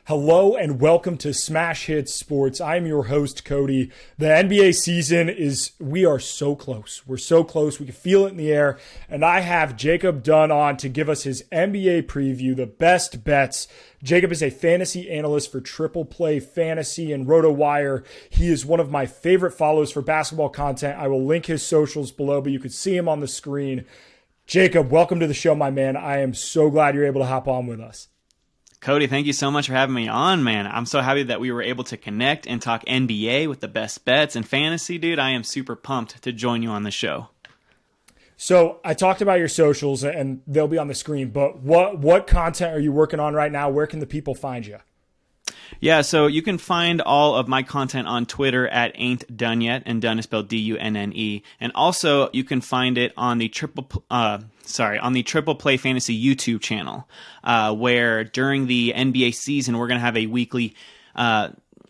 Hello and welcome to Smash Hits Sports. I'm your host, Cody. The NBA season we are so close. We're so close. We can feel it in the air. And I have Jacob Dunn on to give us his NBA preview, the best bets. Jacob is a fantasy analyst for Triple Play Fantasy and RotoWire. He is one of my favorite follows for basketball content. I will link his socials below, but you can see him on the screen. Jacob, welcome to the show, my man. I am so glad you're able to hop on with us. Cody, thank you so much for having me on, man. I'm so happy that we were able to connect and talk NBA with the best bets and fantasy, dude. I am super pumped to join you on the show. So I talked about your socials, and they'll be on the screen, but what content are you working on right now? Where can the people find you? Yeah, so you can find all of my content on Twitter at Ain't Done Yet, and Done is spelled D-U-N-N-E. And also you can find it on the Triple Play Fantasy YouTube channel, where during the NBA season we're going to have a weekly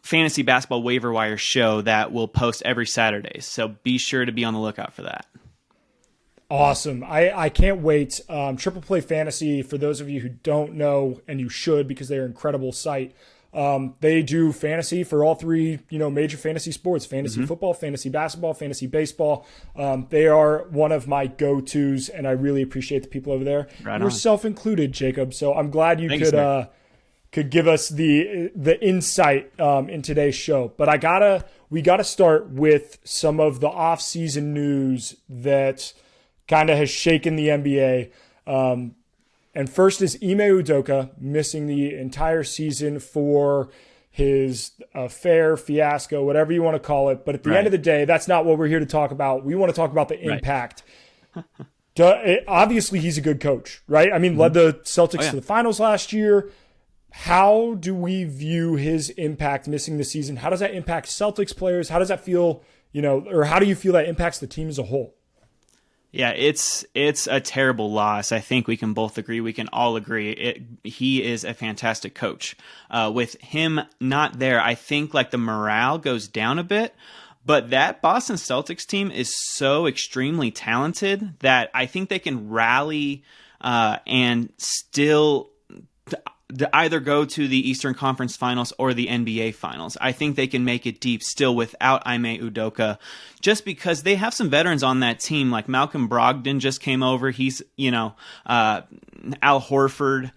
fantasy basketball waiver wire show that we'll post every Saturday. So be sure to be on the lookout for that. Awesome. I can't wait. Triple Play Fantasy, for those of you who don't know, and you should because they're an incredible site, they do fantasy for all three, major fantasy sports: fantasy football, fantasy basketball, fantasy baseball. They are one of my go-tos, and I really appreciate the people over there. Yourself included, Jacob. So I'm glad you could give us the insight in today's show. But we gotta start with some of the off-season news that kind of has shaken the NBA. And first is Ime Udoka missing the entire season for his affair, fiasco, whatever you want to call it. But at the end of the day, that's not what we're here to talk about. We want to talk about the impact. Obviously, he's a good coach, right? I mean, led the Celtics to the finals last year. How do we view his impact missing the season? How does that impact Celtics players? How does that feel, or how do you feel that impacts the team as a whole? Yeah, it's a terrible loss. I think we can both agree. We can all agree. He is a fantastic coach. With him not there, I think the morale goes down a bit. But that Boston Celtics team is so extremely talented that I think they can rally and still either go to the Eastern Conference Finals or the NBA Finals. I think they can make it deep still without Ime Udoka, just because they have some veterans on that team, like Malcolm Brogdon just came over. He's, Al Horford.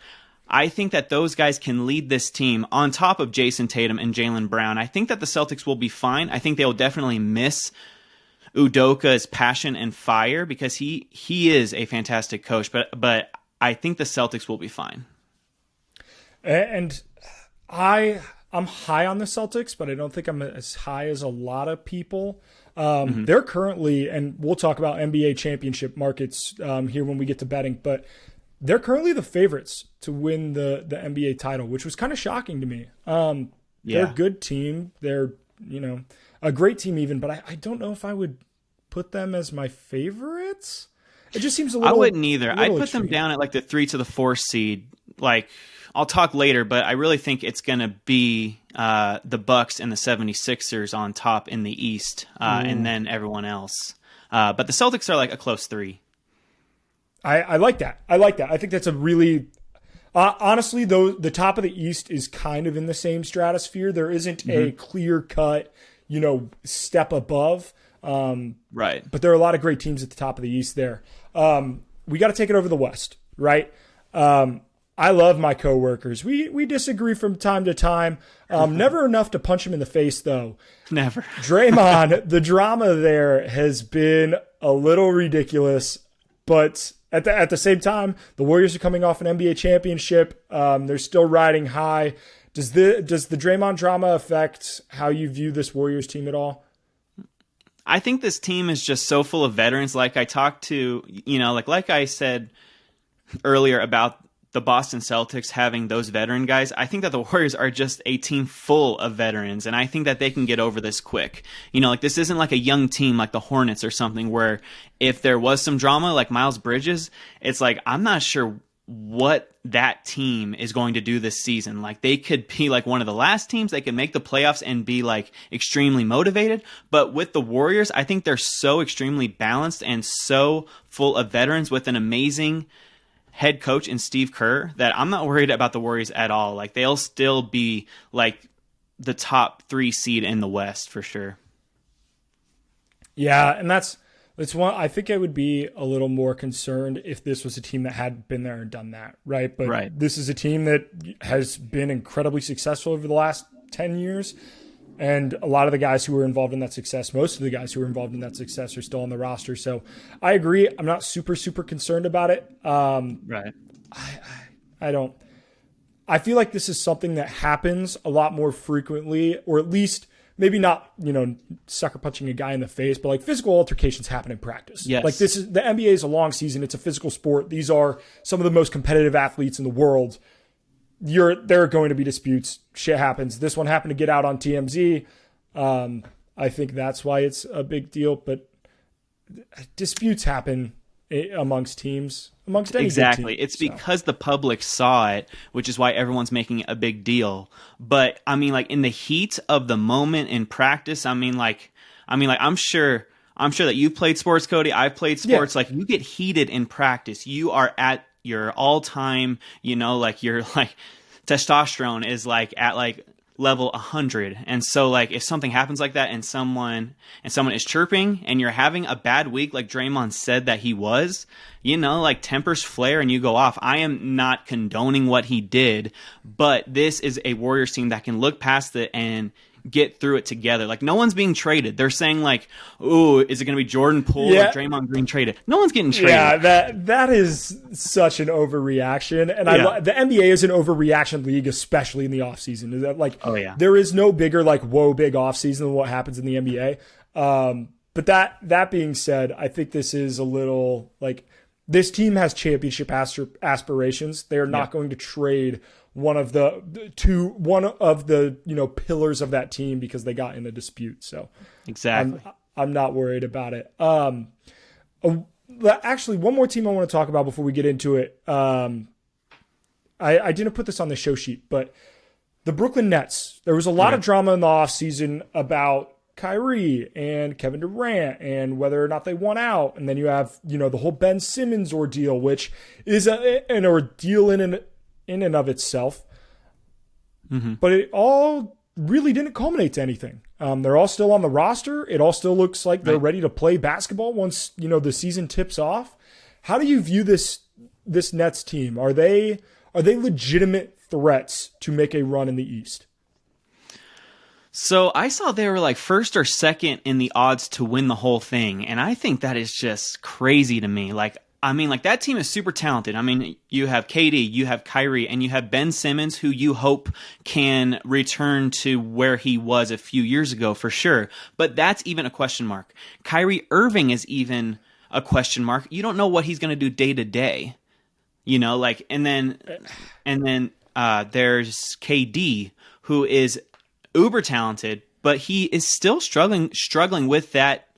I think that those guys can lead this team on top of Jason Tatum and Jaylen Brown. I think that the Celtics will be fine. I think they will definitely miss Udoka's passion and fire because he is a fantastic coach, but I think the Celtics will be fine. And I'm high on the Celtics, but I don't think I'm as high as a lot of people. They're currently, and we'll talk about NBA championship markets here when we get to betting, but they're currently the favorites to win the NBA title, which was kind of shocking to me. They're a good team. They're, a great team even, but I don't know if I would put them as my favorites. It just seems a little. I wouldn't either. I'd put them down at the 3 to the 4 seed. I'll talk later, but I really think it's going to be the Bucks and the 76ers on top in the East, and then everyone else. But the Celtics are a close 3. I like that. I think that's a really honestly, though, the top of the East is kind of in the same stratosphere. There isn't a clear cut, step above. Right. But there are a lot of great teams at the top of the East there. We got to take it over the West, right? I love my coworkers. We disagree from time to time. Never enough to punch him in the face, though. Never. Draymond, the drama there has been a little ridiculous, but at the same time, the Warriors are coming off an NBA championship. They're still riding high. Does the Draymond drama affect how you view this Warriors team at all? I think this team is just so full of veterans. Like I talked to, like I said earlier about the Boston Celtics having those veteran guys, I think that the Warriors are just a team full of veterans, and I think that they can get over this quick. This isn't like a young team like the Hornets or something where if there was some drama like Miles Bridges, it's I'm not sure what that team is going to do this season. They could be one of the last teams. They could make the playoffs and be extremely motivated. But with the Warriors, I think they're so extremely balanced and so full of veterans with an amazing head coach in Steve Kerr that I'm not worried about the Warriors at all. Like they'll still be like the top 3 seed in the West for sure. Yeah, and that's one. I think I would be a little more concerned if this was a team that had been there and done that, right? But Right. this is a team that has been incredibly successful over the last 10 years. And a lot of the guys who were involved in that success, most of the guys who were involved in that success are still on the roster. So I agree. I'm not super concerned about it. Right. I don't. I feel like this is something that happens a lot more frequently, or at least maybe not, sucker punching a guy in the face, but like physical altercations happen in practice. Yes. Like the NBA is a long season. It's a physical sport. These are some of the most competitive athletes in the world. There are going to be disputes. Shit happens. This one happened to get out on TMZ. I think that's why it's a big deal, but disputes happen amongst teams, amongst any Exactly. team, It's because the public saw it, which is why everyone's making a big deal. But I mean, like in the heat of the moment in practice, I'm sure that you've played sports, Cody. I've played sports. Yeah. Like you get heated in practice. You are at your all time, like your like testosterone is like at like level 100. And so like if something happens like that and someone is chirping and you're having a bad week like Draymond said that he was, like tempers flare and you go off. I am not condoning what he did, but this is a Warriors team that can look past it and get through it together. Like no one's being traded. They're saying like, "Ooh, is it going to be Jordan Poole or Draymond Green traded?" No one's getting traded. Yeah, that is such an overreaction, and the NBA is an overreaction league, especially in the offseason. Is that like, there is no bigger like whoa big offseason than what happens in the NBA. But that being said, I think this is a little like this team has championship aspirations. They are not going to trade one of the pillars of that team because they got in a dispute. So exactly, I'm not worried about it. Actually, one more team I want to talk about before we get into it. I didn't put this on the show sheet, but the Brooklyn Nets. There was a lot of drama in the offseason about Kyrie and Kevin Durant and whether or not they won out. And then you have, the whole Ben Simmons ordeal, which is an ordeal in and of itself. Mm-hmm. But it all really didn't culminate to anything. They're all still on the roster. It all still looks like they're ready to play basketball once, the season tips off. How do you view this Nets team? Are they legitimate threats to make a run in the East? So I saw they were like first or second in the odds to win the whole thing. And I think that is just crazy to me. Like that team is super talented. I mean, you have KD, you have Kyrie, and you have Ben Simmons, who you hope can return to where he was a few years ago for sure. But that's even a question mark. Kyrie Irving is even a question mark. You don't know what he's going to do day to day. And then there's KD, who is uber talented, but he is still struggling with that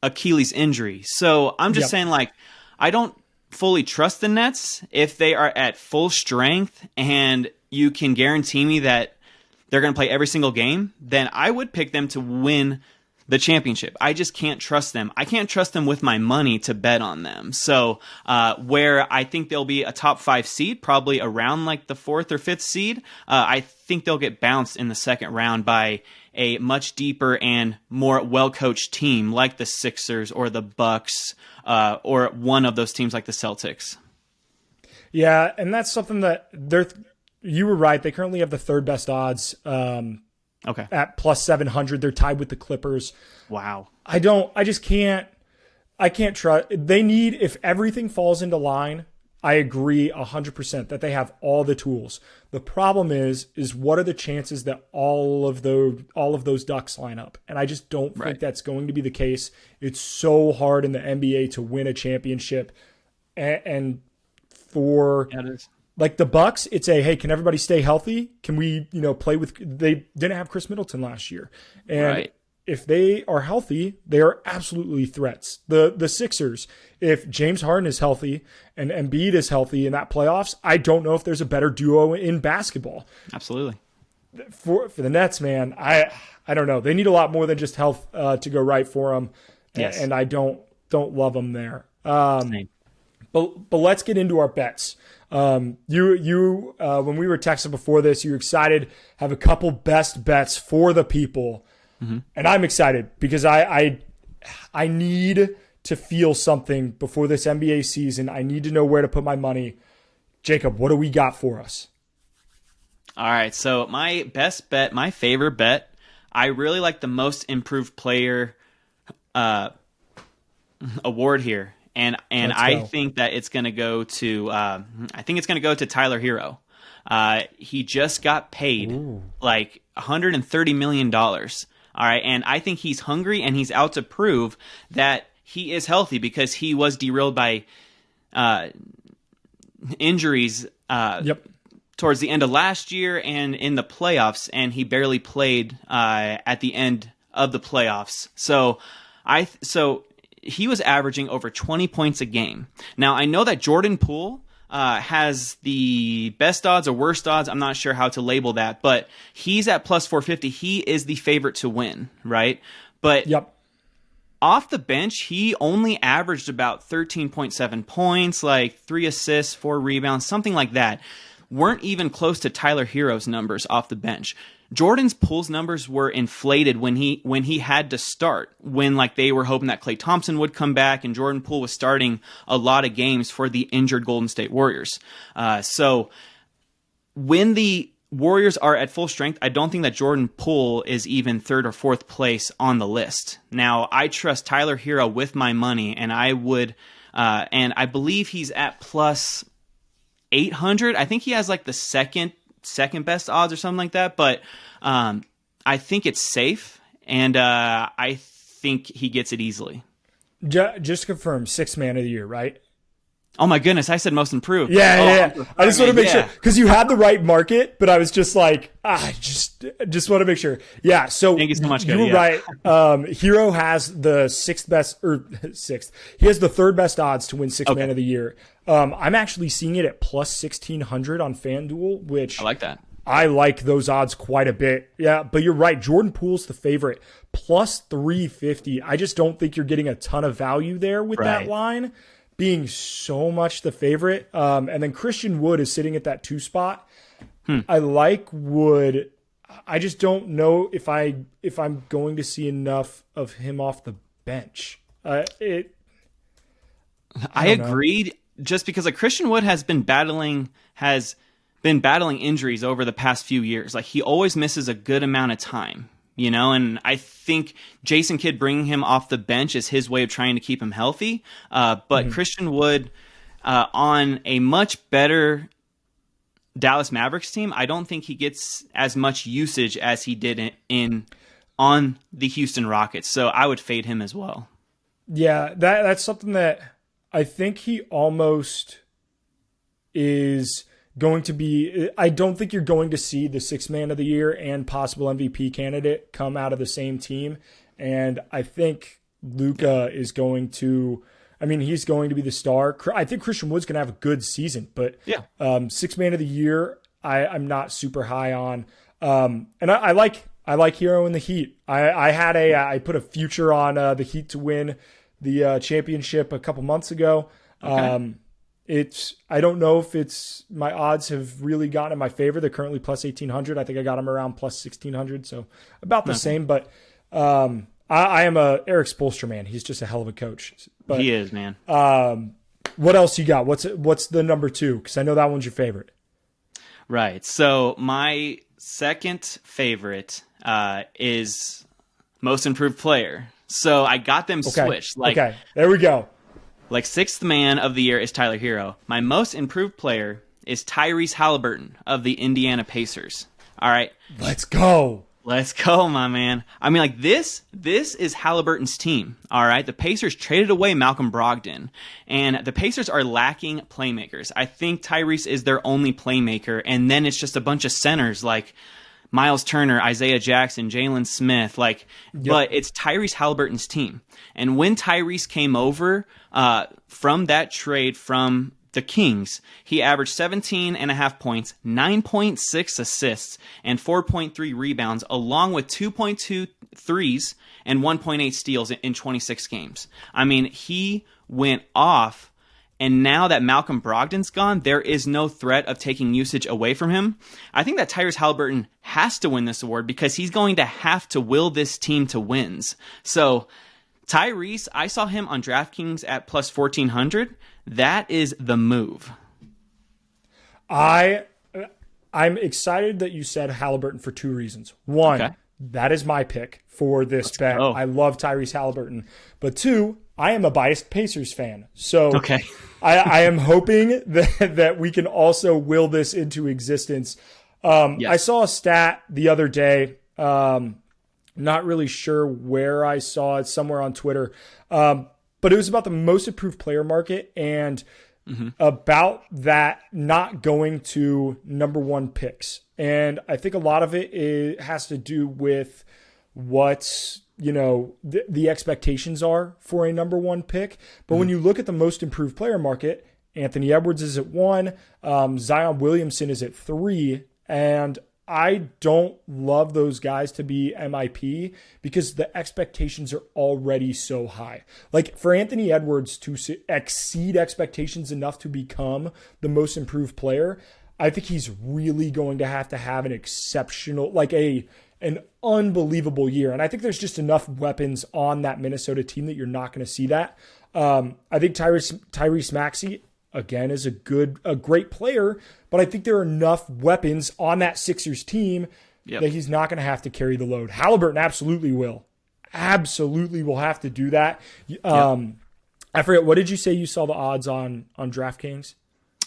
Achilles injury. So I'm just saying, like, I don't fully trust the Nets if they are at full strength and you can guarantee me that they're going to play every single game, then I would pick them to win the championship. I just can't trust them. I can't trust them with my money to bet on them. So where I think they'll be a top 5 seed, probably around like the 4th or 5th seed, I think they'll get bounced in the second round by a much deeper and more well-coached team like the Sixers or the Bucks or one of those teams like the Celtics. Yeah, and that's something that you were right. They currently have the 3rd best odds. At plus 700, they're tied with the Clippers. Wow. I can't trust. They need, if everything falls into line, I agree 100% that they have all the tools. The problem is what are the chances that all of those ducks line up? And I just don't think that's going to be the case. It's so hard in the NBA to win a championship, and for like the Bucks, it's hey, can everybody stay healthy? Can we, play with? They didn't have Chris Middleton last year, and if they are healthy, they are absolutely threats. The Sixers, if James Harden is healthy and Embiid is healthy in that playoffs, I don't know if there's a better duo in basketball. Absolutely. For the Nets, man, I don't know. They need a lot more than just health to go right for them. Yes. And I don't love them there. Same. But let's get into our bets. You when we were texting before this, you were excited, have a couple best bets for the people. And I'm excited because I need to feel something before this NBA season. I need to know where to put my money. Jacob, what do we got for us? All right, so my best bet, my favorite bet, I really like the most improved player award here. And I think that it's going to go to Tyler Hero. He just got paid like $130 million. All right, and I think he's hungry and he's out to prove that he is healthy because he was derailed by injuries towards the end of last year and in the playoffs, and he barely played at the end of the playoffs. So he was averaging over 20 points a game. Now, I know that Jordan Poole has the best odds or worst odds. I'm not sure how to label that, but he's at plus 450. He is the favorite to win, right? But off the bench, he only averaged about 13.7 points, like 3 assists, 4 rebounds, something like that. Weren't even close to Tyler Hero's numbers off the bench. Jordan Poole's numbers were inflated when he had to start, when like they were hoping that Klay Thompson would come back, and Jordan Poole was starting a lot of games for the injured Golden State Warriors. So when the Warriors are at full strength, I don't think that Jordan Poole is even third or fourth place on the list. Now, I trust Tyler Hero with my money, and I would, and I believe he's at plus 800. I think he has like the second best odds or something like that, but I think it's safe, and I think he gets it easily. Just to confirm, sixth man of the year, right? Oh my goodness, I said most improved. Yeah. I just want to make sure, because you had the right market, but I was just like, I just want to make sure. Yeah, so thank you so much. You were right. Hero has the sixth. He has the third best odds to win sixth man of the year. I'm actually seeing it at plus 1,600 on FanDuel, which I like that. I like those odds quite a bit. Yeah, but you're right. Jordan Poole's the favorite, plus 350. I just don't think you're getting a ton of value there with that line being so much the favorite. And then Christian Wood is sitting at that 2 spot. I like Wood. I just don't know if I'm going to see enough of him off the bench. I agreed. Just because like Christian Wood has been battling injuries over the past few years. Like he always misses a good amount of time, you know, and I think Jason Kidd bringing him off the bench is his way of trying to keep him healthy. But Christian Wood on a much better Dallas Mavericks team, I don't think he gets as much usage as he did on the Houston Rockets. So I would fade him as well. Yeah, that's something that I think he almost is going to be. I don't think you're going to see the sixth man of the year and possible MVP candidate come out of the same team. And I think Luka is going to, he's going to be the star. I think Christian Wood's going to have a good season, but sixth man of the year, I'm not super high on. And I like Hero in the Heat. I put a future on the Heat to win the championship a couple months ago. I don't know if it's my odds have really gotten in my favor. They're currently plus 1,800. I think I got them around plus 1,600, so about the same. But I am a Eric Spoelstra man. He's just a hell of a coach. But, he is, man. What else you got? What's the number 2? Because I know that one's your favorite. Right. So my second favorite is most improved player. So I got them switched. Okay, there we go. Like sixth man of the year is Tyler Hero. My most improved player is Tyrese Halliburton of the Indiana Pacers. All right. Let's go. Let's go, my man. This is Halliburton's team. All right. The Pacers traded away Malcolm Brogdon, and the Pacers are lacking playmakers. I think Tyrese is their only playmaker, and then it's just a bunch of centers like Miles Turner, Isaiah Jackson, Jalen Smith, but it's Tyrese Halliburton's team. And when Tyrese came over from that trade from the Kings, he averaged 17.5 points, 9.6 assists, and 4.3 rebounds, along with 2.2 threes and 1.8 steals in 26 games. He went off, And now that Malcolm Brogdon's gone, there is no threat of taking usage away from him. I think that Tyrese Halliburton has to win this award because he's going to have to will this team to wins. So Tyrese, I saw him on DraftKings at plus 1,400. That is the move. I'm excited that you said Halliburton for two reasons. One, Okay. that is my pick for this bet. go. I love Tyrese Halliburton. But two, I am a biased Pacers fan. So Okay. I am hoping that we can also will this into existence. Yes. I saw a stat the other day. Not really sure where I saw it, somewhere on Twitter. But it was about the most improved player market and about that not going to number one picks. And I think a lot of it has to do with what, the expectations are for a number one pick. But when you look at the most improved player market, Anthony Edwards is at 1, Zion Williamson is at 3, and I don't love those guys to be MIP because the expectations are already so high. Like for Anthony Edwards to exceed expectations enough to become the most improved player, I think he's really going to have an exceptional, an unbelievable year. And I think there's just enough weapons on that Minnesota team that you're not going to see that. I think Tyrese Maxey, again, is a great player, but I think there are enough weapons on that Sixers team that he's not going to have to carry the load. Halliburton absolutely will. Absolutely will have to do that. I forget, what did you say you saw the odds on DraftKings?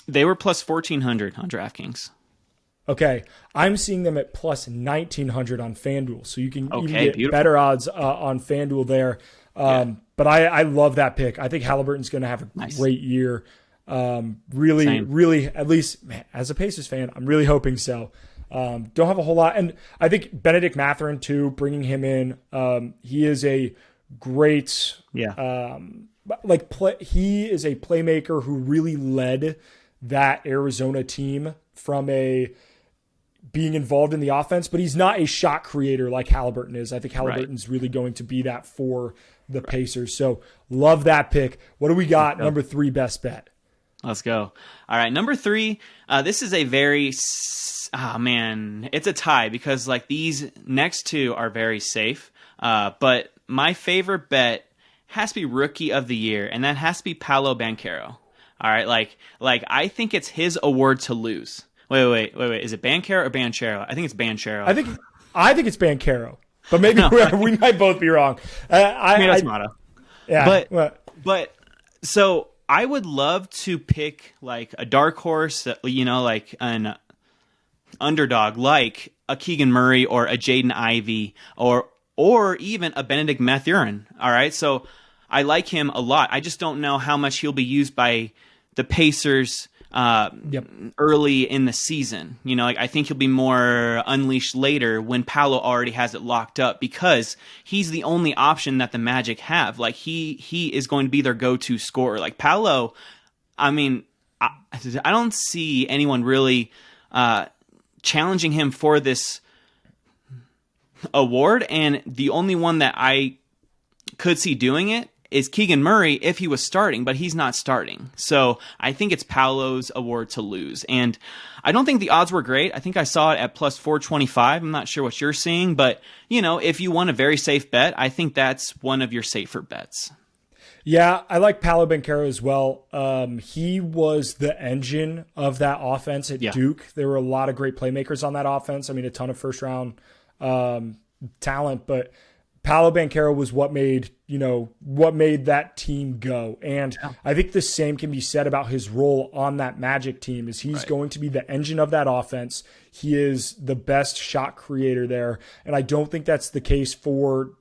They were plus 1,400 on DraftKings. Okay, I'm seeing them at plus 1,900 on FanDuel, so you can even get beautiful. better odds on FanDuel there. But I love that pick. I think Halliburton's going to have a great year. Really, at least as a Pacers fan, I'm really hoping so. Don't have a whole lot. And I think Benedict Mathurin too, bringing him in, he is a great, he is a playmaker who really led that Arizona team from being involved in the offense, but he's not a shot creator like Halliburton is. I think Halliburton's really going to be that for the Pacers. So love that pick. What do we got? Number 3 best bet. Let's go. All right, number 3. This is a very, it's a tie because these next two are very safe. But my favorite bet has to be Rookie of the Year, and that has to be Paolo Banchero. All right, I think it's his award to lose. Wait. Is it Banchero or Banchero? I think it's Banchero. I think it's Banchero, but maybe we might both be wrong. Tomato. Yeah, but so I would love to pick a dark horse, an underdog, like a Keegan Murray or a Jaden Ivey or even a Benedict Mathurin. All right, so I like him a lot. I just don't know how much he'll be used by the Pacers early in the season. I think he'll be more unleashed later when Paolo already has it locked up because he's the only option that the Magic have. He is going to be their go-to scorer. Paolo, I don't see anyone really challenging him for this award, and the only one that I could see doing it is Keegan Murray if he was starting, but he's not starting. So I think it's Paolo's award to lose. And I don't think the odds were great. I think I saw it at plus 425. I'm not sure what you're seeing, but if you want a very safe bet, I think that's one of your safer bets. Yeah, I like Paolo Banchero as well. He was the engine of that offense at Duke. There were a lot of great playmakers on that offense. A ton of first round talent, but Paolo Banchero was what made that team go. And I think the same can be said about his role on that Magic team is he's going to be the engine of that offense. He is the best shot creator there. And I don't think that's the case for,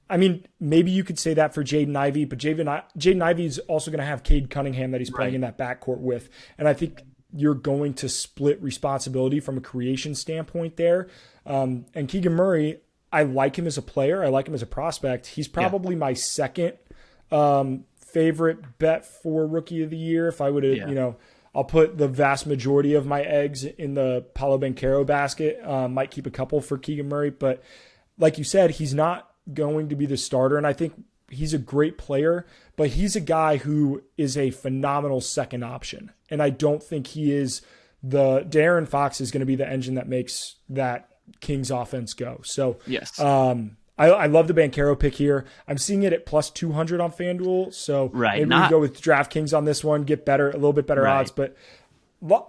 maybe you could say that for Jaden Ivey, but Jaden Ivey is also going to have Cade Cunningham that he's playing in that backcourt with. And I think you're going to split responsibility from a creation standpoint there. And Keegan Murray, I like him as a player. I like him as a prospect. He's probably my second favorite bet for Rookie of the Year. If I would have, I'll put the vast majority of my eggs in the Paolo Banchero basket. Might keep a couple for Keegan Murray. But like you said, he's not going to be the starter. And I think he's a great player, but he's a guy who is a phenomenal second option. And I don't think he is De'Aaron Fox is going to be the engine that makes that Kings offense go. So yes. I love the Banchero pick here. I'm seeing it at plus 200 on FanDuel. So maybe we go with DraftKings on this one, get a little bit better odds. But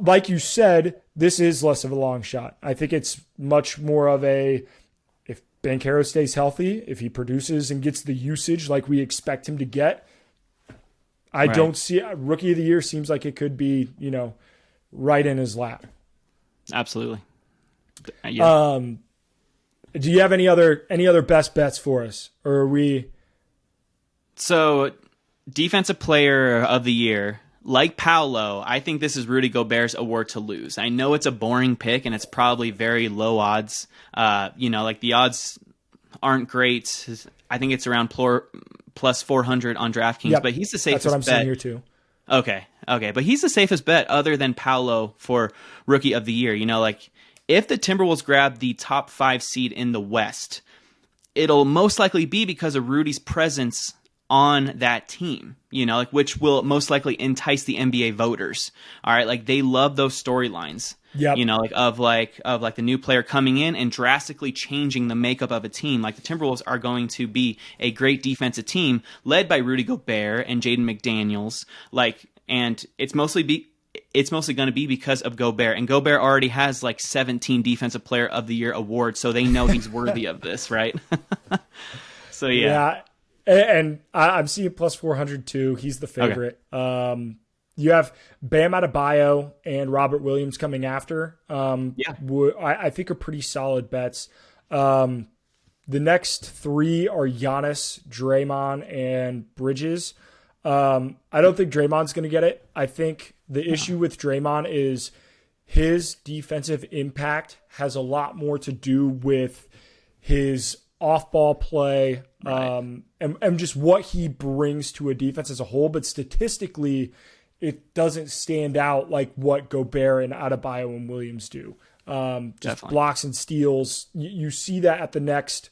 like you said, this is less of a long shot. I think it's much more of if Banchero stays healthy, if he produces and gets the usage like we expect him to get, I don't see Rookie of the Year seems like it could be, right in his lap. Absolutely. Yeah. Do you have any other best bets for us, or are we? So, Defensive Player of the Year, like Paolo, I think this is Rudy Gobert's award to lose. I know it's a boring pick and it's probably very low odds. Like the odds aren't great. I think it's around plus 400 on DraftKings, but he's the safest bet. That's what I'm saying here too. Okay. But he's the safest bet other than Paolo for Rookie of the Year. If the Timberwolves grab the top 5 seed in the West, it'll most likely be because of Rudy's presence on that team, which will most likely entice the NBA voters. All right. They love those storylines, of the new player coming in and drastically changing the makeup of a team. Like the Timberwolves are going to be a great defensive team led by Rudy Gobert and Jaden McDaniels. And it's mostly going to be because of Gobert. And Gobert already has 17 Defensive Player of the Year awards, so they know he's worthy of this, right? So, yeah. And I'm seeing plus 400 too. He's the favorite. Okay. You have Bam Adebayo and Robert Williams coming after. I think are pretty solid bets. The next 3 are Giannis, Draymond, and Bridges. I don't think Draymond's going to get it. I think the issue with Draymond is his defensive impact has a lot more to do with his off-ball play and just what he brings to a defense as a whole. But statistically, it doesn't stand out like what Gobert and Adebayo and Williams do. Just blocks and steals. You see that at the next,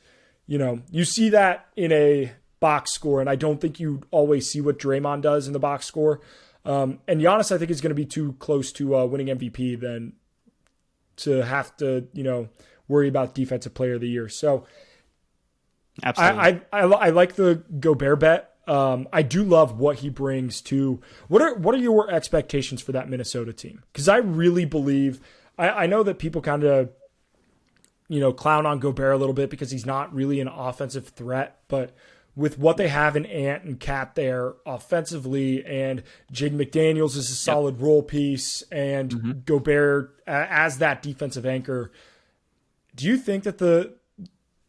you see that in a box score, and I don't think you always see what Draymond does in the box score. And Giannis, I think, is going to be too close to winning MVP than to have to, worry about Defensive Player of the Year. So absolutely. I like the Gobert bet. I do love what he brings to what are your expectations for that Minnesota team? Because I really believe I know that people kind of clown on Gobert a little bit because he's not really an offensive threat, but with what they have in Ant and Cat there offensively, and Jaden McDaniels is a solid role piece, and Gobert as that defensive anchor, do you think that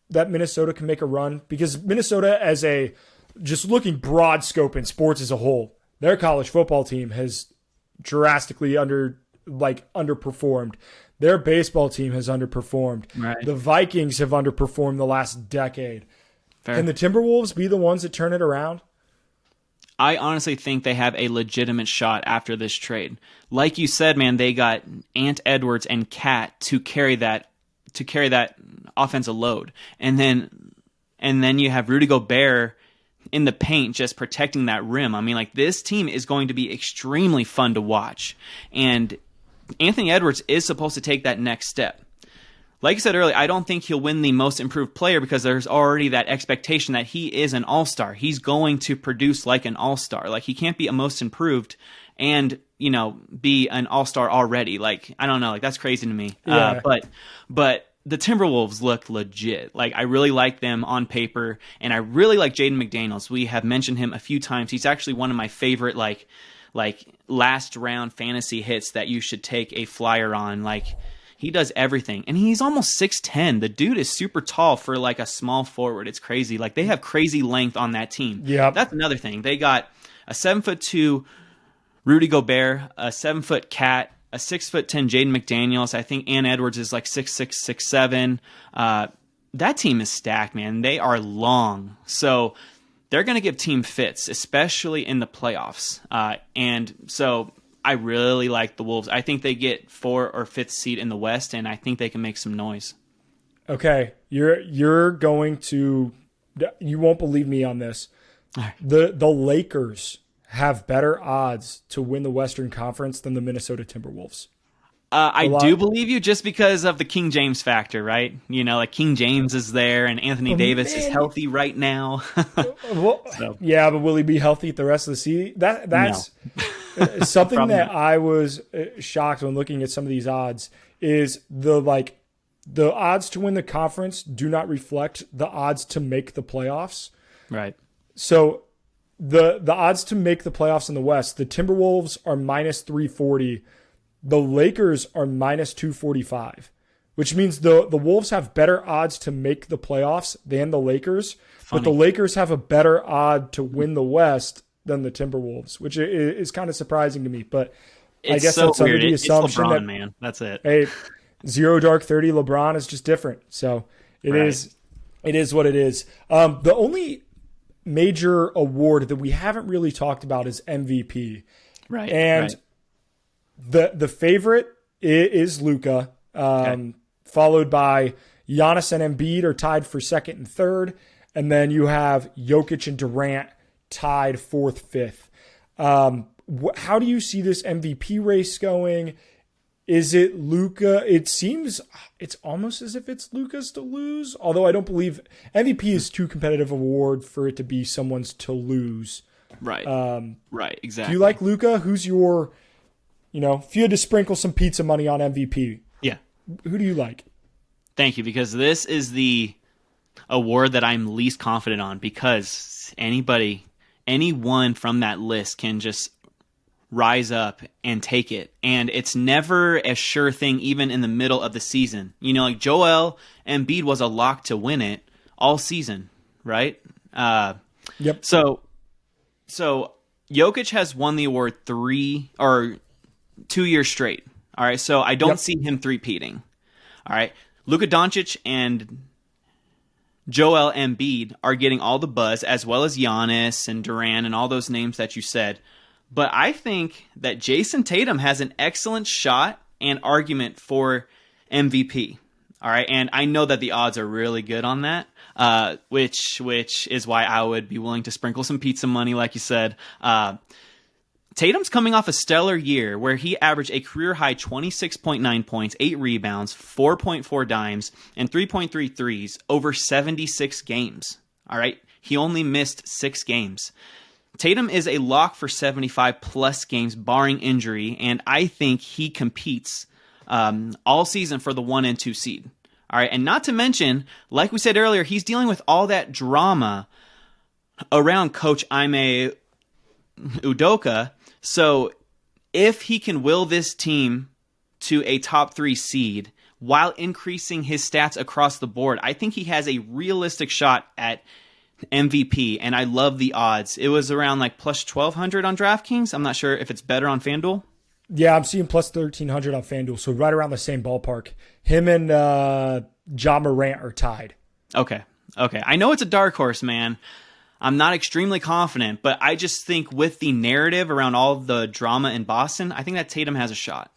that Minnesota can make a run? Because Minnesota, as a just looking broad scope in sports as a whole, their college football team has drastically underperformed. Their baseball team has underperformed. Right. The Vikings have underperformed the last decade. Fair. Can the Timberwolves be the ones that turn it around? I honestly think they have a legitimate shot after this trade. Like you said, man, they got Ant Edwards and Cat to carry that offensive load. And then you have Rudy Gobert in the paint just protecting that rim. I mean, this team is going to be extremely fun to watch. And Anthony Edwards is supposed to take that next step. Like I said earlier, I don't think he'll win the most improved player because there's already that expectation that he is an all-star. He's going to produce like an all-star. He can't be a most improved and, be an all-star already. I don't know. That's crazy to me. Yeah. But the Timberwolves look legit. I really like them on paper, and I really like Jaden McDaniels. We have mentioned him a few times. He's actually one of my favorite, last round fantasy hits that you should take a flyer on. He does everything. And he's almost 6'10". The dude is super tall for a small forward. It's crazy. They have crazy length on that team. Yeah. That's another thing. They got a 7'2" Rudy Gobert, a 7-foot Cat, a 6'10" Jaden McDaniels. I think Ant Edwards is 6'6", 6'7". That team is stacked, man. They are long. So they're going to give team fits, especially in the playoffs. And so I really like the Wolves. I think they get 4th or 5th seed in the West, and I think they can make some noise. Okay, you're going to – you won't believe me on this, The Lakers have better odds to win the Western Conference than the Minnesota Timberwolves. I do believe you just because of the King James factor, right? You know, like King James is there and Anthony Davis is healthy right now. Well, So, yeah, but will he be healthy the rest of the season? That's something that I was shocked when looking at some of these odds is the odds to win the conference do not reflect the odds to make the playoffs. right. So the odds to make the playoffs in the West, the Timberwolves are minus 340. The Lakers are minus 245, which means the Wolves have better odds to make the playoffs than the Lakers, but the Lakers have a better odd to win the West than the Timberwolves, which is kind of surprising to me. But I guess so that's under weird. the assumption it's LeBron, that, man. That's it. hey, zero dark 30 LeBron is just different. So it is what it is. The only major award that we haven't really talked about is MVP. Right. And the favorite is Luka, followed by Giannis and Embiid are tied for second and third. And then you have Jokic and Durant tied fourth, fifth. How do you see this MVP race going? Is it Luka? It seems it's almost as if it's Luka's to lose, although I don't believe MVP is too competitive an award for it to be someone's to lose. Right. Right. Exactly. Do you like Luka? Who's your, if you had to sprinkle some pizza money on MVP, Yeah. who do you like? Thank you, because this is the award that I'm least confident on, because anyone from that list can just rise up and take it. And it's never a sure thing, even in the middle of the season. Like Joel Embiid was a lock to win it all season, right? Yep. So Jokic has won the award 2 years straight. All right. So I don't see him three-peating. All right. Luka Doncic and Joel Embiid are getting all the buzz, as well as Giannis and Durant and all those names that you said. But I think that Jason Tatum has an excellent shot and argument for MVP. All right, and I know that the odds are really good on that, which is why I would be willing to sprinkle some pizza money, like you said. Tatum's coming off a stellar year where he averaged a career-high 26.9 points, 8 rebounds, 4.4 dimes, and 3.3 threes over 76 games. All right, he only missed 6 games. Tatum is a lock for 75-plus games, barring injury, and I think he competes all season for the 1 and 2 seed. All right, and not to mention, like we said earlier, he's dealing with all that drama around Coach Ime Udoka. So if he can will this team to a top 3 seed while increasing his stats across the board, I think he has a realistic shot at MVP, and I love the odds. It was around like plus 1,200 on DraftKings. I'm not sure if it's better on FanDuel. Yeah, I'm seeing plus 1,300 on FanDuel, so right around the same ballpark. Him and Ja Morant are tied. Okay. I know it's a dark horse, man. I'm not extremely confident, but I just think with the narrative around all the drama in Boston, I think that Tatum has a shot.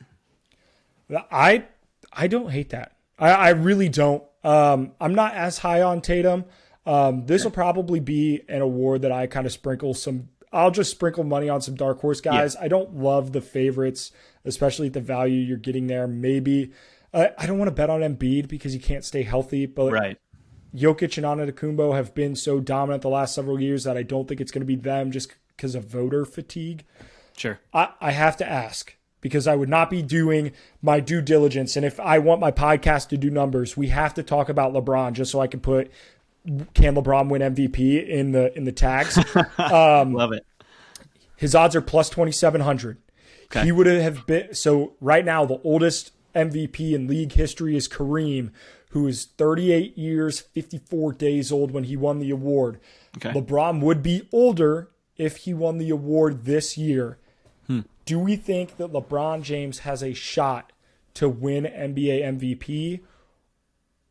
I don't hate that. I really don't. I'm not as high on Tatum. This will probably be an award that I kind of I'll just sprinkle money on some dark horse guys. Yeah. I don't love the favorites, especially at the value you're getting there. Maybe I don't want to bet on Embiid because he can't stay healthy, but right. Jokic and Antetokounmpo have been so dominant the last several years that I don't think it's going to be them just because of voter fatigue. Sure. I have to ask, because I would not be doing my due diligence. And if I want my podcast to do numbers, we have to talk about LeBron just so I can put can LeBron win MVP in the tags. Love it. His odds are plus 2,700. Okay. He would have been, so right now the oldest MVP in league history is Kareem, who is 38 years, 54 days old when he won the award. Okay. LeBron would be older if he won the award this year. Do we think that LeBron James has a shot to win NBA MVP?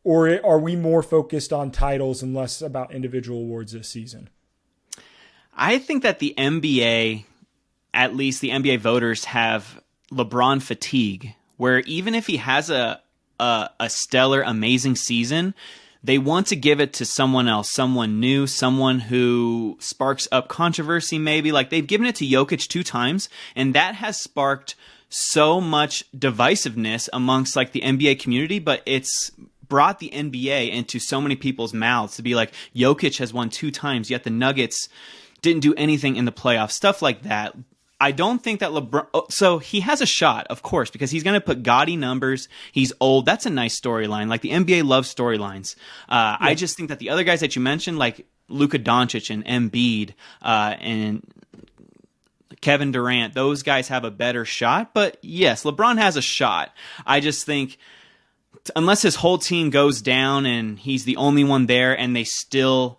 Or are we more focused on titles and less about individual awards this season? I think that the NBA, at least the NBA voters, have LeBron fatigue, where even if he has a stellar, amazing season, they want to give it to someone else, someone new, someone who sparks up controversy maybe. Like they've given it to Jokic 2 times, and that has sparked so much divisiveness amongst like the NBA community, but it's brought the NBA into so many people's mouths to be like, Jokic has won 2 times, yet the Nuggets didn't do anything in the playoffs, stuff like that. I don't think that LeBron... So he has a shot, of course, because he's going to put gaudy numbers. He's old. That's a nice storyline. Like, the NBA loves storylines. Yeah. I just think that the other guys that you mentioned, like Luka Doncic and Embiid and Kevin Durant, those guys have a better shot. But, yes, LeBron has a shot. I just think... unless his whole team goes down and he's the only one there and they still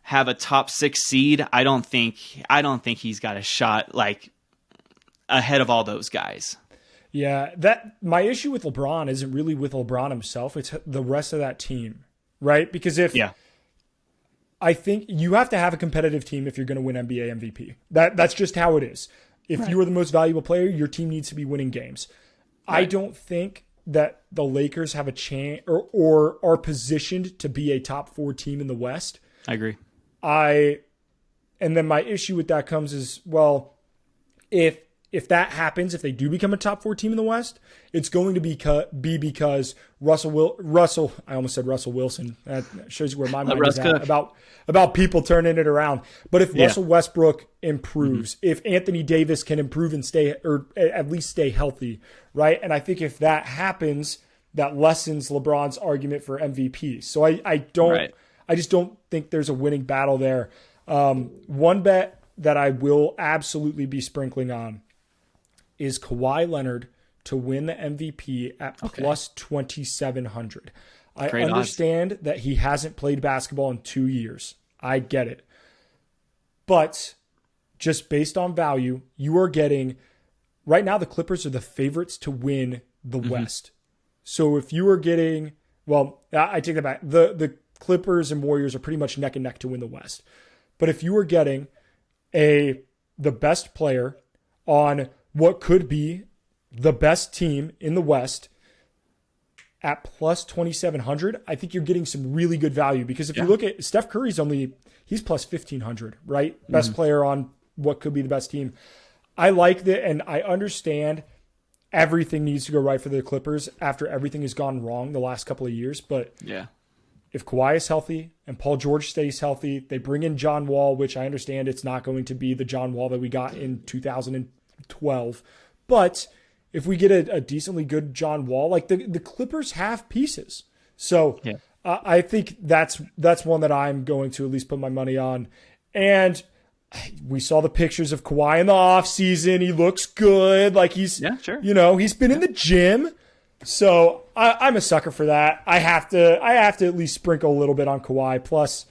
have a top 6 seed, I don't think he's got a shot like ahead of all those guys. Yeah, that my issue with LeBron isn't really with LeBron himself, it's the rest of that team, right? Because I think you have to have a competitive team if you're going to win NBA MVP. That's just how it is. If you are the most valuable player, your team needs to be winning games. Right. I don't think that the Lakers have a chance or are positioned to be a top 4 team in the West. I agree. And then my issue with that comes is, well, if that happens, if they do become a top 4 team in the West, it's going to be because Russell, I almost said Russell Wilson. That shows you where my mind is at about people turning it around. But if Russell Westbrook improves, if Anthony Davis can improve and stay, or at least stay healthy, right? And I think if that happens, that lessens LeBron's argument for MVP. So I just don't think there's a winning battle there. One bet that I will absolutely be sprinkling on is Kawhi Leonard to win the MVP at plus 2,700. I understand odds. That he hasn't played basketball in 2 years. I get it. But just based on value, you are getting, right now the Clippers are the favorites to win the West. So if you are getting, well, I take that back. The Clippers and Warriors are pretty much neck and neck to win the West. But if you are getting the best player on what could be the best team in the West at plus 2,700, I think you're getting some really good value, because if you look at Steph Curry's he's plus 1,500, right? Best player on what could be the best team. I like that, and I understand everything needs to go right for the Clippers after everything has gone wrong the last couple of years. But if Kawhi is healthy and Paul George stays healthy, they bring in John Wall, which I understand it's not going to be the John Wall that we got in 2012. But if we get a decently good John Wall, like the Clippers have pieces. So I think that's one that I'm going to at least put my money on. And we saw the pictures of Kawhi in the offseason. He looks good. Like he's he's been in the gym. So I'm a sucker for that. I have to at least sprinkle a little bit on Kawhi. Plus,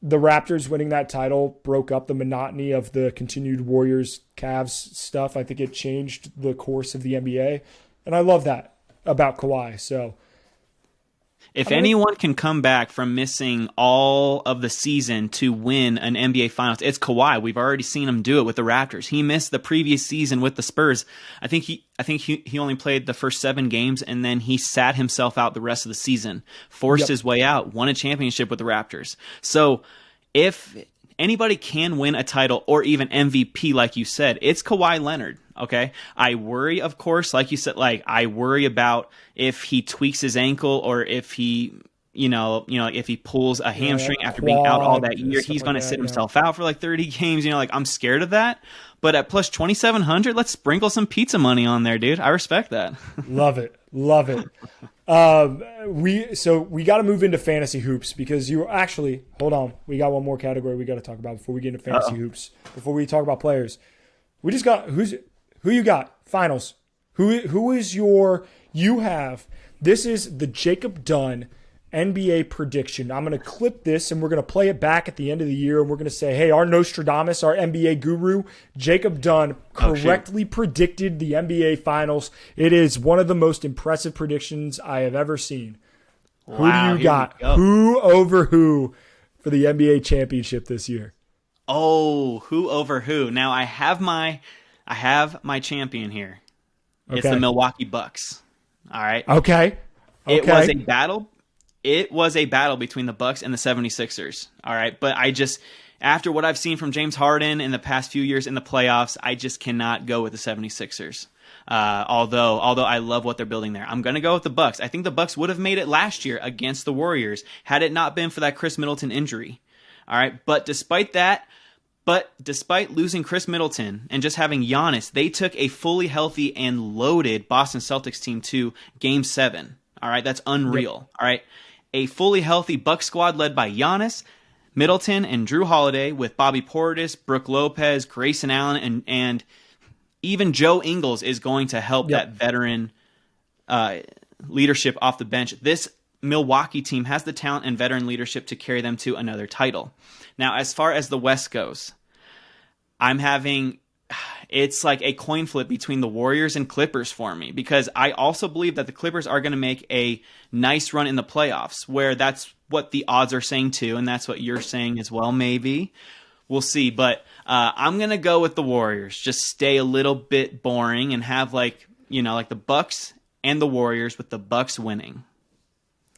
the Raptors winning that title broke up the monotony of the continued Warriors-Cavs stuff. I think it changed the course of the NBA, and I love that about Kawhi. So, if anyone can come back from missing all of the season to win an NBA Finals, it's Kawhi. We've already seen him do it with the Raptors. He missed the previous season with the Spurs. I think he only played the first 7 games, and then he sat himself out the rest of the season, forced his way out, won a championship with the Raptors. So if anybody can win a title or even MVP, like you said, it's Kawhi Leonard. Okay. I worry, of course, like you said, I worry about if he tweaks his ankle or if he, if he pulls a hamstring after being out all that year, he's going to sit himself out for 30 games. I'm scared of that. But at plus 2,700, let's sprinkle some pizza money on there, dude. I respect that. Love it. We got to move into fantasy hoops, because hold on. We got one more category we got to talk about before we get into fantasy hoops. Before we talk about players, we just got who you got? Finals. Who is this is the Jacob Dunn NBA prediction. I'm going to clip this and we're going to play it back at the end of the year, and we're going to say, hey, our Nostradamus, our NBA guru, Jacob Dunn, correctly predicted the NBA Finals. It is one of the most impressive predictions I have ever seen. Wow, who do you got? Who over who for the NBA championship this year? Oh, who over who? Now I have my champion here. It's the Milwaukee Bucks. All right. Okay. It was a battle. it was a battle between the Bucks and the 76ers. All right. But after what I've seen from James Harden in the past few years in the playoffs, I just cannot go with the 76ers. Although I love what they're building there. I'm going to go with the Bucks. I think the Bucks would have made it last year against the Warriors had it not been for that Chris Middleton injury. All right. But despite losing Chris Middleton and just having Giannis, they took a fully healthy and loaded Boston Celtics team to Game 7. All right. That's unreal. Yep. All right. A fully healthy Bucks squad led by Giannis, Middleton, and Drew Holiday with Bobby Portis, Brooke Lopez, Grayson Allen, and even Joe Ingles is going to help that veteran leadership off the bench. This Milwaukee team has the talent and veteran leadership to carry them to another title. Now, as far as the West goes, it's like a coin flip between the Warriors and Clippers for me, because I also believe that the Clippers are going to make a nice run in the playoffs, where that's what the odds are saying too, and that's what you're saying as well, maybe. We'll see, but I'm going to go with the Warriors. Just stay a little bit boring and have like the Bucks and the Warriors, with the Bucks winning.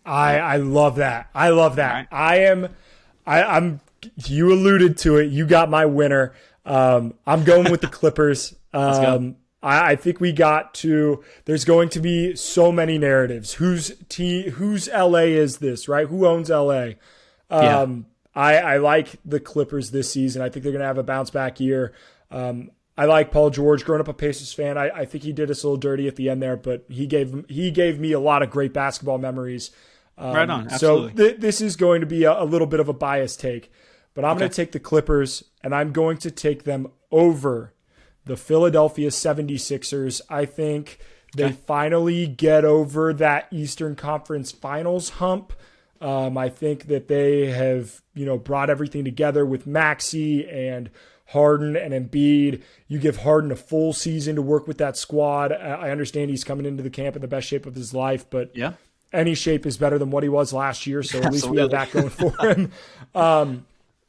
I love that. I love that. Right. I'm you alluded to it. You got my winner. I'm going with the Clippers. Let's go. I think there's going to be so many narratives. Whose LA is this, right? Who owns LA? I like the Clippers this season. I think they're going to have a bounce back year. I like Paul George. Growing up a Pacers fan, I think he did us a little dirty at the end there, but he gave me a lot of great basketball memories. Right on. Absolutely. So this is going to be a little bit of a biased take, but I'm going to take the Clippers, and I'm going to take them over the Philadelphia 76ers. I think they finally get over that Eastern Conference Finals hump. I think that they have, brought everything together with Maxey and Harden and Embiid. You give Harden a full season to work with that squad. I understand he's coming into the camp in the best shape of his life, but any shape is better than what he was last year. So at least we have that going for him.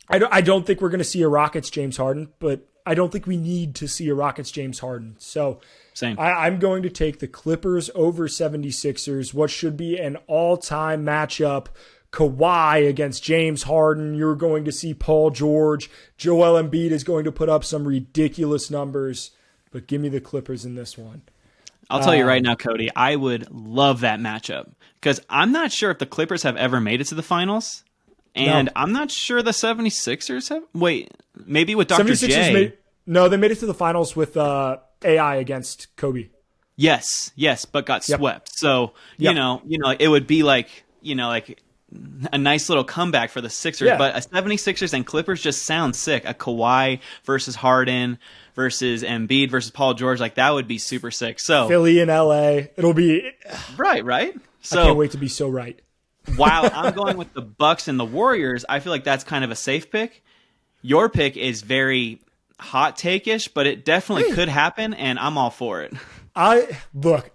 I don't think we're going to see a Rockets James Harden, but I don't think we need to see a Rockets James Harden. So same. I'm going to take the Clippers over 76ers, what should be an all-time matchup. Kawhi against James Harden. You're going to see Paul George. Joel Embiid is going to put up some ridiculous numbers, but give me the Clippers in this one. I'll tell you right now, Cody, I would love that matchup, because I'm not sure if the Clippers have ever made it to the finals. And no. I'm not sure the 76ers have. Wait, maybe with Dr. J. They made it to the finals with AI against Kobe. Yes, but got swept. So, you know, it would be like a nice little comeback for the Sixers. Yeah. But a 76ers and Clippers just sounds sick. A Kawhi versus Harden versus Embiid versus Paul George, that would be super sick. So Philly and LA, it'll be right. So I can't wait to be so right. While I'm going with the Bucks and the Warriors, I feel like that's kind of a safe pick. Your pick is very hot take-ish, but it definitely could happen, and I'm all for it. I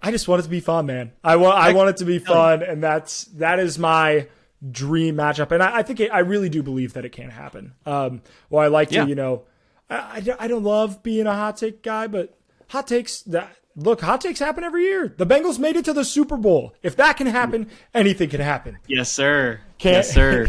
just want it to be fun, man. I want it to be fun, and that is my dream matchup. And I think I really do believe that it can happen. I like to, I don't love being a hot take guy, but hot takes happen every year. The Bengals made it to the Super Bowl. If that can happen, anything can happen. Yes, sir. Yes, sir.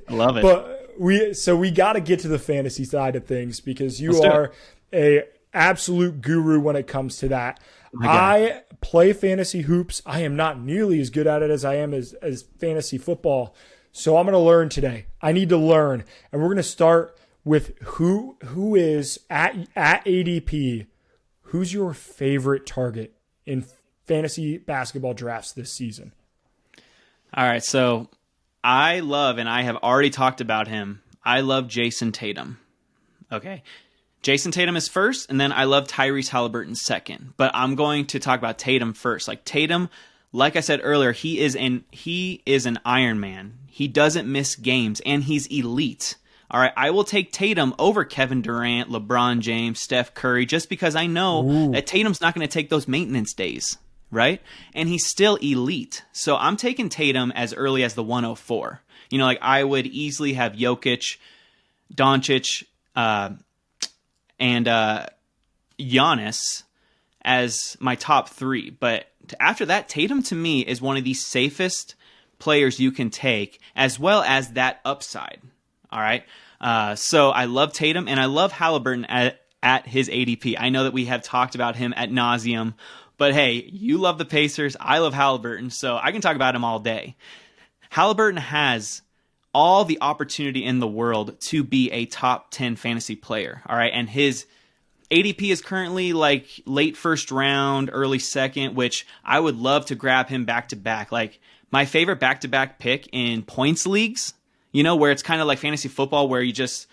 I love it. But we got to get to the fantasy side of things, because you are a absolute guru when it comes to that. I play fantasy hoops. I am not nearly as good at it as I am as fantasy football. So I'm going to learn today. I need to learn. And we're going to start with who is at ADP. Who's your favorite target in fantasy basketball drafts this season? All right, so I love, and I have already talked about him, I love Jason Tatum. Okay. Jason Tatum is first, and then I love Tyrese Halliburton second. But I'm going to talk about Tatum first. Tatum, like I said earlier, he is an Iron Man. He doesn't miss games, and he's elite. All right, I will take Tatum over Kevin Durant, LeBron James, Steph Curry, just because I know that Tatum's not going to take those maintenance days, right? And he's still elite. So I'm taking Tatum as early as the 104. I would easily have Jokic, Doncic, and Giannis as my top three. But after that, Tatum to me is one of the safest players you can take, as well as that upside. All right. So I love Tatum and I love Halliburton at his ADP. I know that we have talked about him ad nauseum, but hey, you love the Pacers. I love Halliburton, so I can talk about him all day. Halliburton has all the opportunity in the world to be a top 10 fantasy player. All right. And his ADP is currently like late first round, early second, which I would love to grab him back to back. Like my favorite back to back pick in points leagues, where it's kind of like fantasy football where you just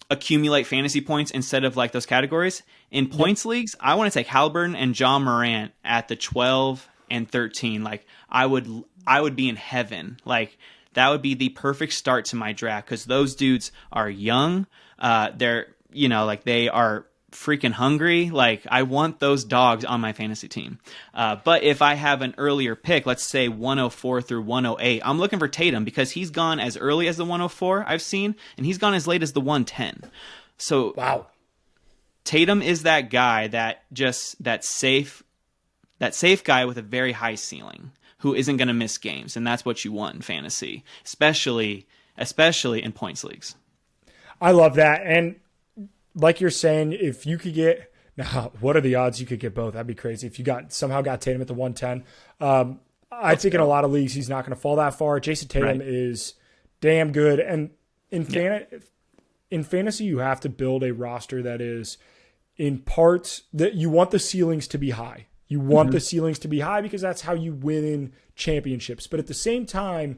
accumulate fantasy points instead of like those categories. In points leagues, I want to take Halliburton and John Morant at the 12 and 13. Like I would be in heaven. Like that would be the perfect start to my draft because those dudes are young. They're, they are freaking hungry. Like I want those dogs on my fantasy team. But if I have an earlier pick, let's say 104 through 108, I'm looking for Tatum because he's gone as early as the 104 I've seen, and he's gone as late as the 110. So wow, Tatum is that guy that safe guy with a very high ceiling who isn't going to miss games, and that's what you want in fantasy, especially in points leagues. I love that, and like you're saying, if you could get now, what are the odds you could get both? That'd be crazy if you somehow got Tatum at the 110. I think in a lot of leagues he's not going to fall that far. Jason Tatum is damn good, and in fantasy you have to build a roster that is in parts that you want the ceilings to be high. You want the ceilings to be high because that's how you win in championships. But at the same time,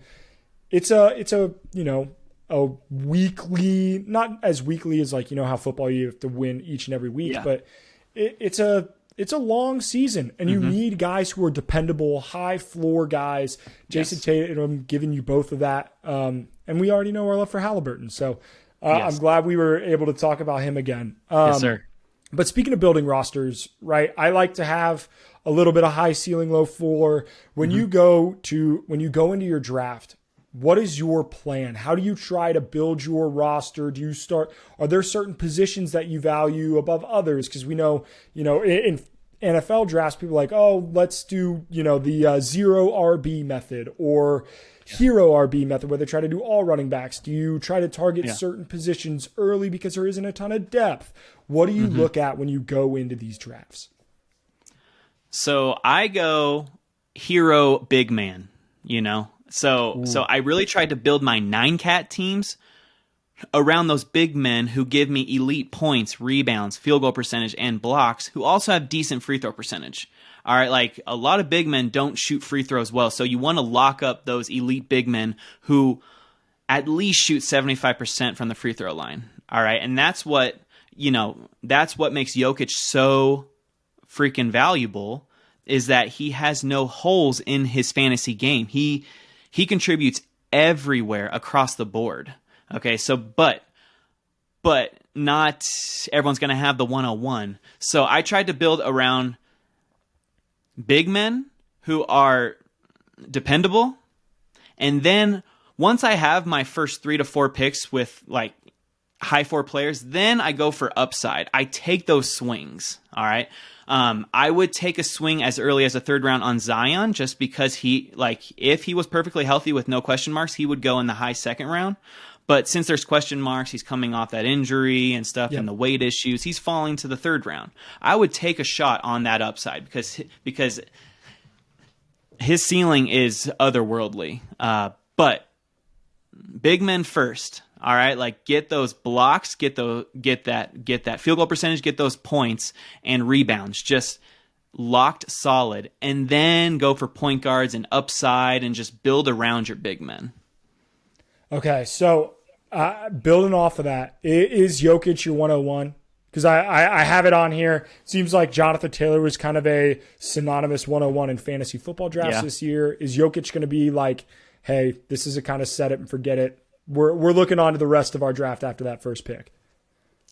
it's a weekly, not as weekly as like, how football you have to win each and every week, but it's a long season and you need guys who are dependable, high floor guys. Jason Tatum giving you both of that. And we already know our love for Halliburton. So I'm glad we were able to talk about him again. Yes, sir. But speaking of building rosters, right, I like to have a little bit of high ceiling, low floor. When you go into your draft, what is your plan? How do you try to build your roster? Are there certain positions that you value above others? Because we know, in NFL drafts, people are like, oh, let's do, the zero RB method or hero RB method where they try to do all running backs. Do you try to target certain positions early because there isn't a ton of depth? What do you look at when you go into these drafts? So I go hero big man, So I really tried to build my 9-cat teams around those big men who give me elite points, rebounds, field goal percentage, and blocks, who also have decent free throw percentage. All right, like a lot of big men don't shoot free throws well, so you want to lock up those elite big men who at least shoot 75% from the free throw line. All right, and that's what makes Jokic so freaking valuable is that he has no holes in his fantasy game. He contributes everywhere across the board. Okay, so but not everyone's going to have the 101. So I tried to build around big men who are dependable. And then once I have my first 3 to 4 picks with like high floor players, then I go for upside. I take those swings. All right. I would take a swing as early as a 3rd round on Zion just because if he was perfectly healthy with no question marks, he would go in the high 2nd round. But since there's question marks, he's coming off that injury and stuff and the weight issues, he's falling to the 3rd round. I would take a shot on that upside because his ceiling is otherworldly. But big men first. All right, like get those blocks, get that field goal percentage, get those points and rebounds, just locked solid, and then go for point guards and upside and just build around your big men. Okay, so building off of that, is Jokic your 101? Because I have it on here. Seems like Jonathan Taylor was kind of a synonymous 101 in fantasy football drafts this year. Is Jokic going to be like, hey, this is a kind of set it and forget it? We're looking on to the rest of our draft after that first pick.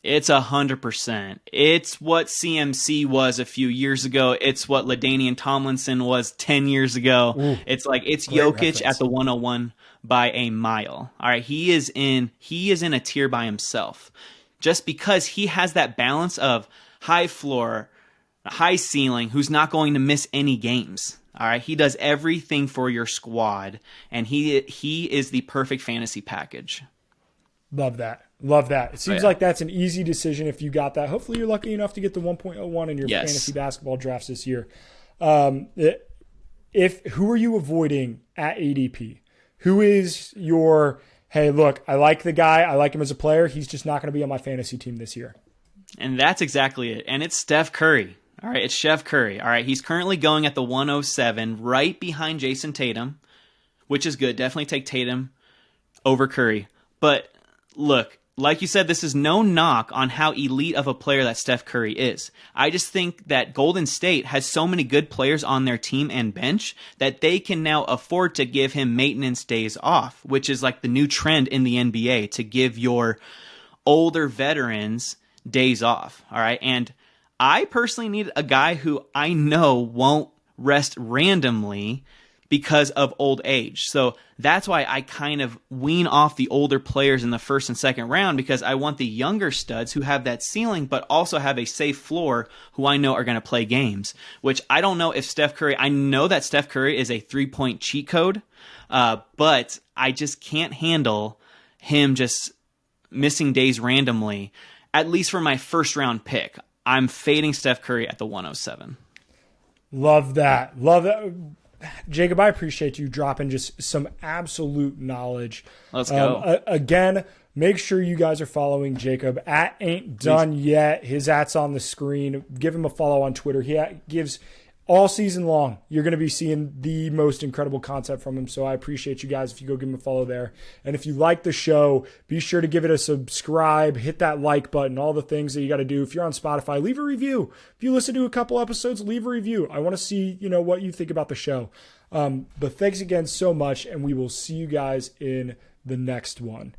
It's 100%. It's what CMC was a few years ago. It's what LaDainian Tomlinson was 10 years ago. Ooh, it's Jokic reference. At the 101 by a mile. All right, he is in a tier by himself. Just because he has that balance of high floor, high ceiling, who's not going to miss any games. All right, he does everything for your squad, and he is the perfect fantasy package. Love that. Love that. It seems yeah. like that's an easy decision if you got that. Hopefully you're lucky enough to get the 1.01 in your fantasy basketball drafts this year. Who are you avoiding at ADP? Who is your, hey, look, I like the guy. I like him as a player. He's just not going to be on my fantasy team this year. And that's exactly it. And it's Steph Curry. All right, it's Chef Curry. All right, he's currently going at the 107, right behind Jason Tatum, which is good. Definitely take Tatum over Curry. But look, like you said, this is no knock on how elite of a player that Steph Curry is. I just think that Golden State has so many good players on their team and bench that they can now afford to give him maintenance days off, which is like the new trend in the NBA, to give your older veterans days off. All right, and I personally need a guy who I know won't rest randomly because of old age. So that's why I kind of wean off the older players in the first and second round, because I want the younger studs who have that ceiling but also have a safe floor, who I know are going to play games, which I don't know if Steph Curry, I know that Steph Curry is a 3-point cheat code, but I just can't handle him just missing days randomly, at least for my first round pick. I'm fading Steph Curry at the 107. Love that. Love that. Jacob, I appreciate you dropping just some absolute knowledge. Let's go. Again, make sure you guys are following Jacob at Ain't Done Yet. His at's on the screen. Give him a follow on Twitter. He gives all season long. You're going to be seeing the most incredible content from him. So I appreciate you guys if you go give him a follow there. And if you like the show, be sure to give it a subscribe, hit that like button, all the things that you got to do. If you're on Spotify, leave a review. If you listen to a couple episodes, leave a review. I want to see, what you think about the show. But thanks again so much, and we will see you guys in the next one.